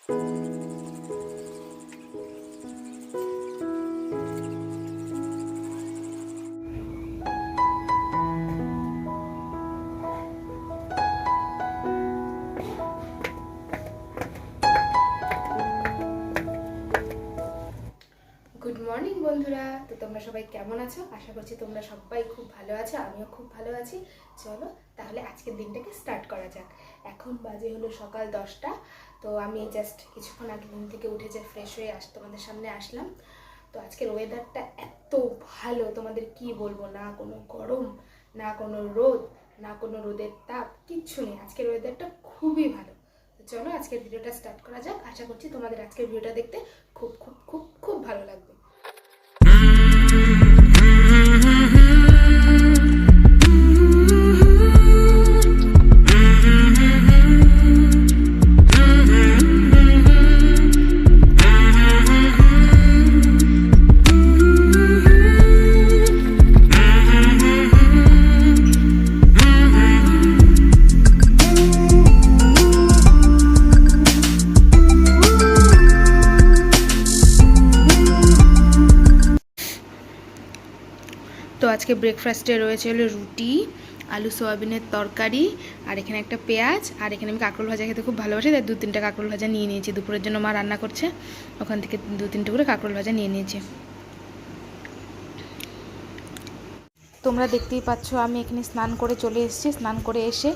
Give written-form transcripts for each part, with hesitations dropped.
Good morning বন্ধুরা, তো তোমরা সবাই কেমন আছো? আশা করছি তোমরা সবাই খুব ভালো আছো, আমিও খুব ভালো আছি। চলো তাহলে আজকের দিনটাকে স্টার্ট করা যাক। এখন বাজে হলো সকাল 10টা। তো আমি জাস্ট কিছুক্ষণ আগে ঘুম থেকে উঠে যে ফ্রেশ হয়ে তোমাদের সামনে আসলাম। তো আজকের ওয়েদারটা এত ভালো, তোমাদের কি বলবো, না কোনো গরম, না কোনো রোদ, না কোনো রোদের তাপ, কিচ্ছু নেই। আজকের ওয়েদারটা খুবই ভালো। তো চলো আজকের ভিডিওটা স্টার্ট করা যাক। আশা করছি তোমাদের আজকের ভিডিওটা দেখতে খুব খুব খুব খুব ভালো লাগবে। তো আজকে ব্রেকফাস্টে রয়েছে হলো রুটি, আলু সোয়াবিনের তরকারি, আর এখানে একটা পেঁয়াজ, আর এখানে আমি কাঁকরোল ভাজা খেতে খুব ভালোবাসি, তাই 2-3টা কাঁকরোল ভাজা নিয়ে নিয়েছি। দুপুরের জন্য মা রান্না করছে, ওখান থেকে 2-3টে করে কাঁকরোল ভাজা নিয়ে নিয়েছি। তোমরা দেখতেই পাচ্ছ আমি এখানে স্নান করে চলে এসেছি। স্নান করে এসে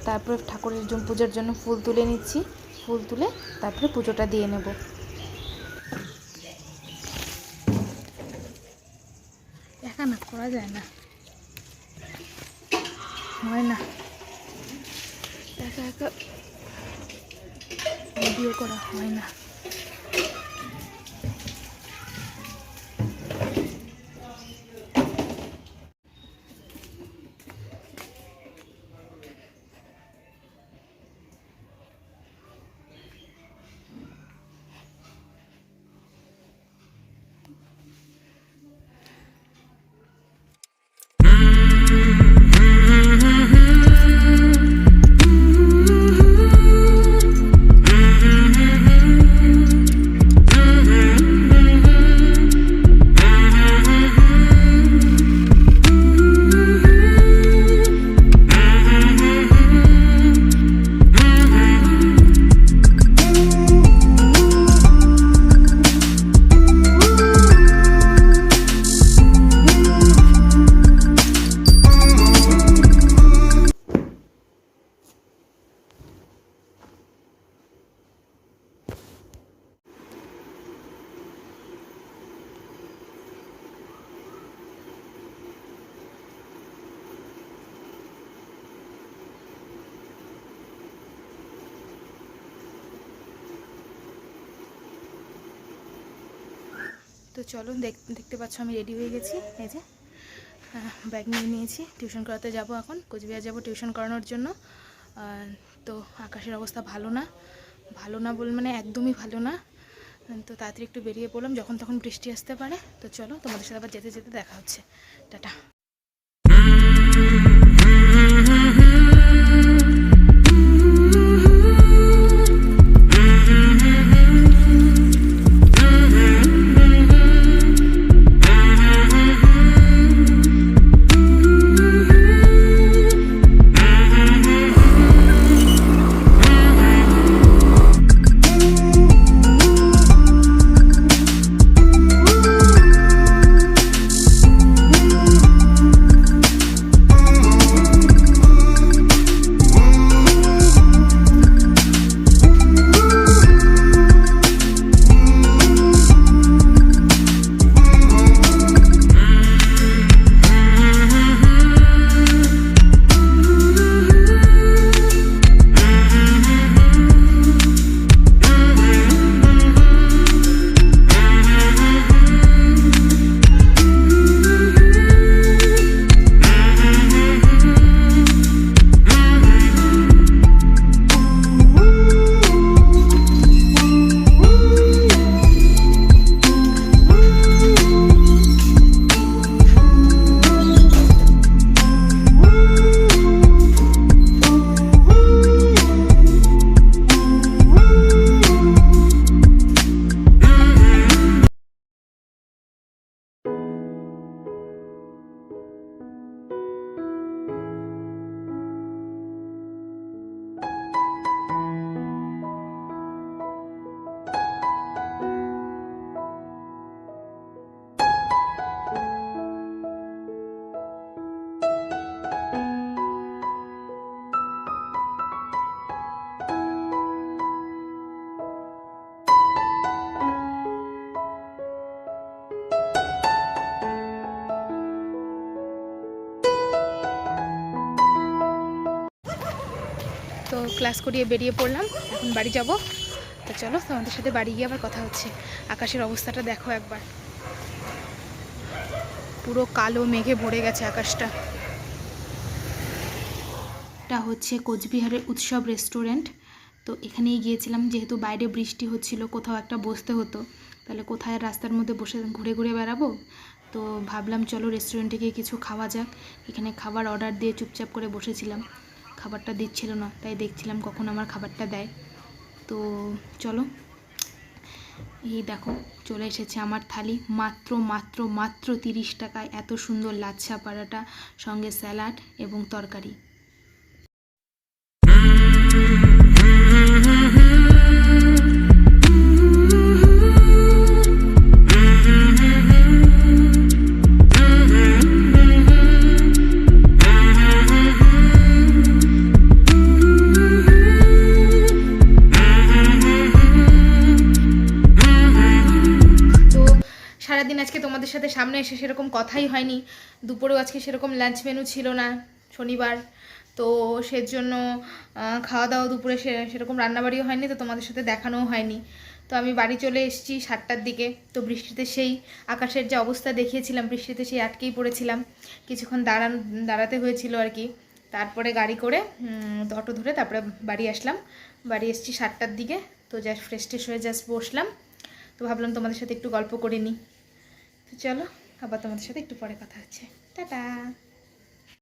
তারপরে ঠাকুরের জন্য পূজার জন্য ফুল তুলে নিচ্ছি। ফুল তুলে তারপরে পুজোটা দিয়ে নেব। একা না করা যায় না, হয় না, একা একা ভিডিও করা হয় না। তো চলো, দেখতে পাচ্ছ আমি রেডি হয়ে গেছি। এই যে ব্যাগ নিয়ে নিয়েছি, টিউশন করাতে যাব। এখন কোচবিহার যাব টিউশন করানোর জন্য। তো আকাশের অবস্থা ভালো না, ভালো না বল মানে একদমই ভালো না। তো তাড়াতাড়ি একটু বেরিয়ে পড়লাম, যখন তখন বৃষ্টি আসতে পারে। তো চলো তোমাদের সাথে আবার যেতে যেতে দেখা হচ্ছে। টাটা। ক্লাস করিয়ে বেরিয়ে পড়লাম, এখন বাড়ি যাব। তো চলো তোমাদের সাথে বাড়ি গিয়ে আবার কথা হচ্ছে। আকাশের অবস্থাটা দেখো একবার, পুরো কালো মেঘে ভরে গেছে আকাশটা। এটা হচ্ছে কোচবিহারের উৎসব রেস্টুরেন্ট। তো এখানেই গিয়েছিলাম, যেহেতু বাইরে বৃষ্টি হচ্ছিল, কোথাও একটা বসতে হতো, তাহলে কোথায় রাস্তার মধ্যে বসে ঘুরে ঘুরে বেড়াবো। তো ভাবলাম চলো রেস্টুরেন্টে গিয়ে কিছু খাওয়া যাক। এখানে খাবার অর্ডার দিয়ে চুপচাপ করে বসেছিলাম, খাবারটা দিচ্ছিল না, তাই দেখছিলাম কখন আমার খাবারটা দেয়। তো চলো, এই দেখো চলে এসেছে আমার থালি, মাত্র মাত্র মাত্র 30 টাকায় এত সুন্দর লাচ্ছা পরাটা, সঙ্গে স্যালাড এবং তরকারি। সারাদিন আজকে তোমাদের সাথে সামনে এসে সেরকম কথাই হয়নি, দুপুরেও আজকে সেরকম লাঞ্চ মেনু ছিল না, শনিবার, তো সেজন্য খাওয়া দাওয়া দুপুরে সেরকম রান্নাবাড়িও হয়নি, তো তোমাদের সাথে দেখানোও হয়নি। তো আমি বাড়ি চলে এসেছি 7টার দিকে। তো বৃষ্টিতে সেই আকাশের যে অবস্থা দেখিয়েছিলাম, বৃষ্টিতে সেই আটকেই পড়েছিলাম, কিছুক্ষণ দাঁড়াতে হয়েছিল আর কি। তারপরে গাড়ি করে অটো ধরে তারপরে বাড়ি আসলাম। বাড়ি এসেছি 7টার দিকে। তো জাস্ট ফ্রেশ ট্রেশ হয়ে জাস্ট বসলাম, তো ভাবলাম তোমাদের সাথে একটু গল্প করে নিই। তো চলো আবার তোমাদের সাথে একটু পরে কথা হচ্ছে, টাটা।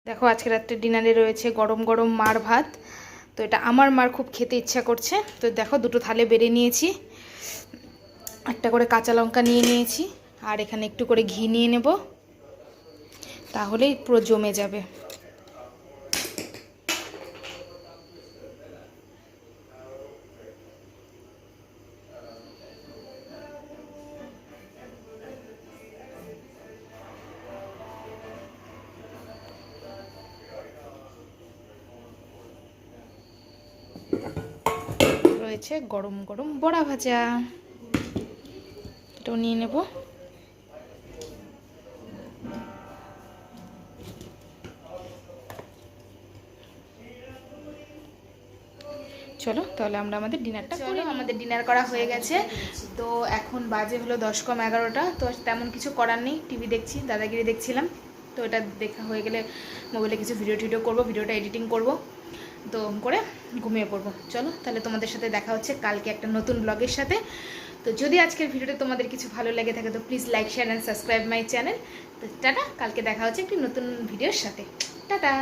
দেখো আজকে রাত্রে ডিনারে রয়েছে গরম গরম মার ভাত। তো এটা আমার মার খুব খেতে ইচ্ছা করছে, তো দেখো দুটো থালে বেড়ে নিয়েছি, একটা করে কাঁচা লঙ্কা নিয়ে নিয়েছি, আর এখানে একটু করে ঘি নিয়ে নেব, তাহলেই পুরো জমে যাবে। রয়েছে গরম গরম বড়া ভাজা, এটাও নিয়ে নেব। চলো তাহলে আমরা আমাদের ডিনারটা করি। আমাদের ডিনার করা হয়ে গেছে, তো এখন বাজে হলো 10:11। তো তেমন কিছু করার নেই, টিভি দেখছি, দাদাগিরি দেখছিলাম। তো এটা দেখা হয়ে গেলে মোবাইলে কিছু ভিডিও করব, ভিডিওটা এডিটিং করব, তো করে ঘুমিয়ে পড়বো। চলো তাহলে তোমাদের সাথে দেখা হচ্ছে কালকে একটা নতুন ব্লগের সাথে। তো যদি আজকের ভিডিওটা তোমাদের কিছু ভালো লেগে থাকে তো please like share and subscribe my channel. তো টাটা, কালকে দেখা হচ্ছে একটি নতুন ভিডিওর সাথে, টাটা।